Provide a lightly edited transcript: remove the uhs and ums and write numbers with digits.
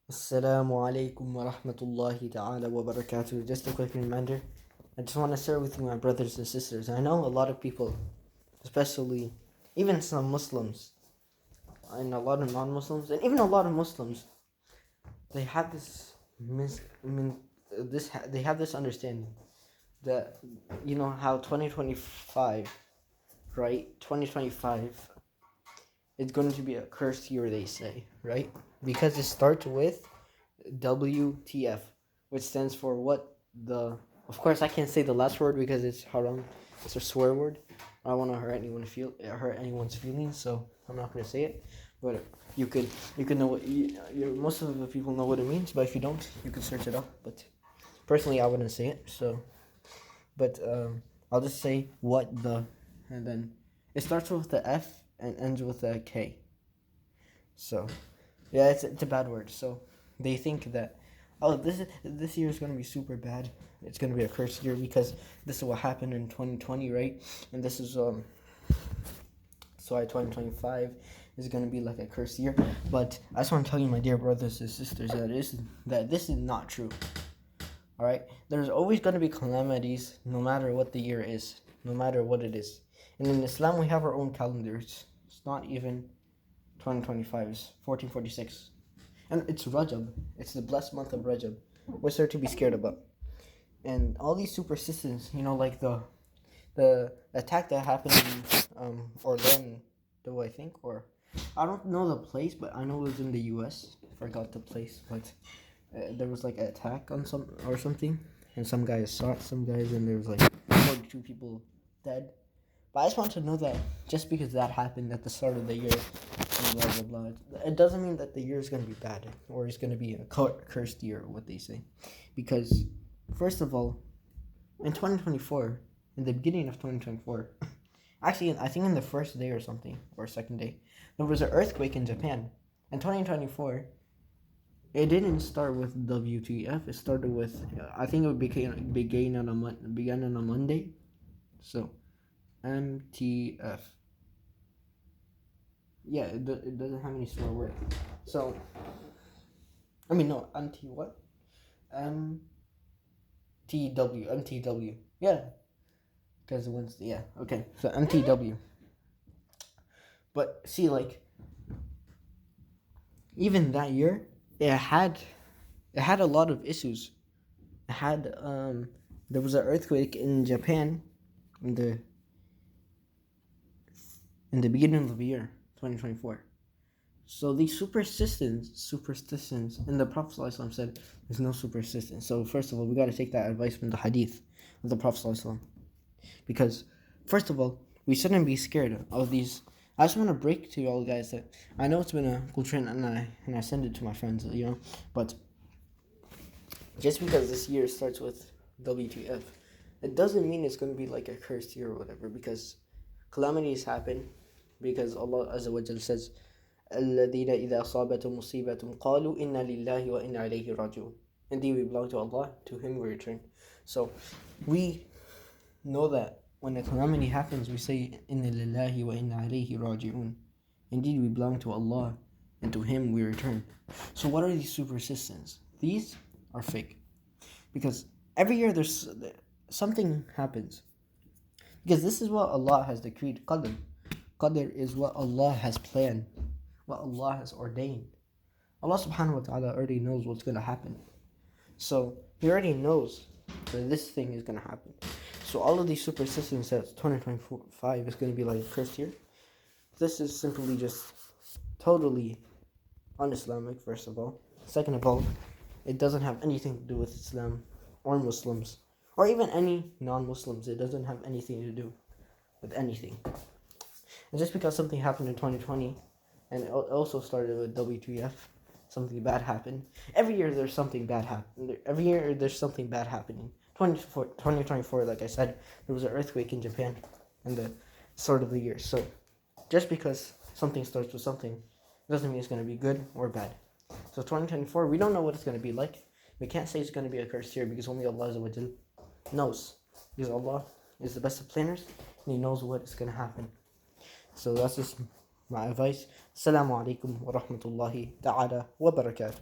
Assalamu alaikum wa rahmatullahi ta'ala wa barakatuh. Just a quick reminder. I just want to share with you, my brothers and sisters. I know a lot of people, especially even some Muslims, and a lot of non-Muslims, and even a lot of Muslims, they have they have this understanding that how 2025, right? 2025 is going to be a cursed year, they say, right? Because it starts with WTF, which stands for what the. Of course, I can't say the last word because it's haram. It's a swear word. I don't want to hurt anyone's feelings, so I'm not gonna say it. But you could know what most of the people know what it means. But if you don't, you can search it up. But personally, I wouldn't say it. So, but I'll just say what the, and then it starts with the F and ends with a K. So, yeah, it's a bad word. So they think that, oh, this year is gonna be super bad. It's gonna be a cursed year because this is what happened in 2020, right? And this is so 2025 is gonna be like a cursed year. But I just want to tell you, my dear brothers and sisters, that this is not true. All right, there's always gonna be calamities, no matter what the year is, no matter what it is. And in Islam, we have our own calendars. It's not even 2025, it's 1446. And it's Rajab. It's the blessed month of Rajab. What's there to be scared about? And all these superstitions, like the attack that happened in Orlando, I think, or I don't know the place, but I know it was in the U.S. Forgot the place, but there was like an attack on something, and some guys shot some guys, and there was like 42 people dead. But I just want to know that just because that happened at the start of the year, and blah blah blah, it doesn't mean that the year is going to be bad or it's going to be a cursed year, what they say. Because first of all, in 2024, in the beginning of 2024, actually I think in the first day or something, or second day, there was an earthquake in Japan. In 2024, it didn't start with WTF. It started with I think it began on a Monday, so MTF. Yeah, it doesn't have any swear word. So, I mean, no, MT what? MTW. Yeah, because Wednesday. Yeah, okay. So MTW. But see, like, even that year, it had a lot of issues. It had there was an earthquake in Japan in the beginning of the year 2024. So these superstitions, and the Prophet ﷺ said there's no superstition. So first of all, we got to take that advice from the hadith of the Prophet ﷺ. Because first of all, we shouldn't be scared of these. I just want to break to you all guys that I know it's been a cool trend, and I send it to my friends, but just because this year starts with WTF, it doesn't mean it's going to be like a cursed year or whatever, because calamities happen because Allah Azza wa Jal says, الَّذِينَ إِذَا أَصَابَتْهُمْ مُصِيبَةٌ قَالُوا إِنَّا لِلَّهِ وَإِنَّا إِلَيْهِ رَاجِعُونَ. Indeed, we belong to Allah, to Him we return. So, we know that when a calamity happens, we say, إِنَّا لِلَّهِ وَإِنَّا إِلَيْهِ رَاجِعُونَ. Indeed, we belong to Allah, and to Him we return. So what are these superstitions? These are fake. Because every year there's something happens. Because this is what Allah has decreed. Qadr. Qadr is what Allah has planned, what Allah has ordained. Allah subhanahu wa ta'ala already knows what's going to happen. So He already knows that this thing is going to happen. So all of these superstitions that 2025 is going to be like a cursed year, this is simply just totally un-Islamic, first of all. Second of all, it doesn't have anything to do with Islam or Muslims or even any non-Muslims. It doesn't have anything to do with anything. And just because something happened in 2020 and it also started with WTF, something bad happened. Every year there's something bad happen. Every year there's something bad happening. 2024, like I said, there was an earthquake in Japan in the start of the year. So just because something starts with something doesn't mean it's going to be good or bad. So 2024, we don't know what it's going to be like. We can't say it's going to be a cursed year because only Allah knows. Because Allah is the best of planners and He knows what is going to happen. So that's just my advice. Assalamu alaikum wa rahmatullahi ta'ala wa barakatuh.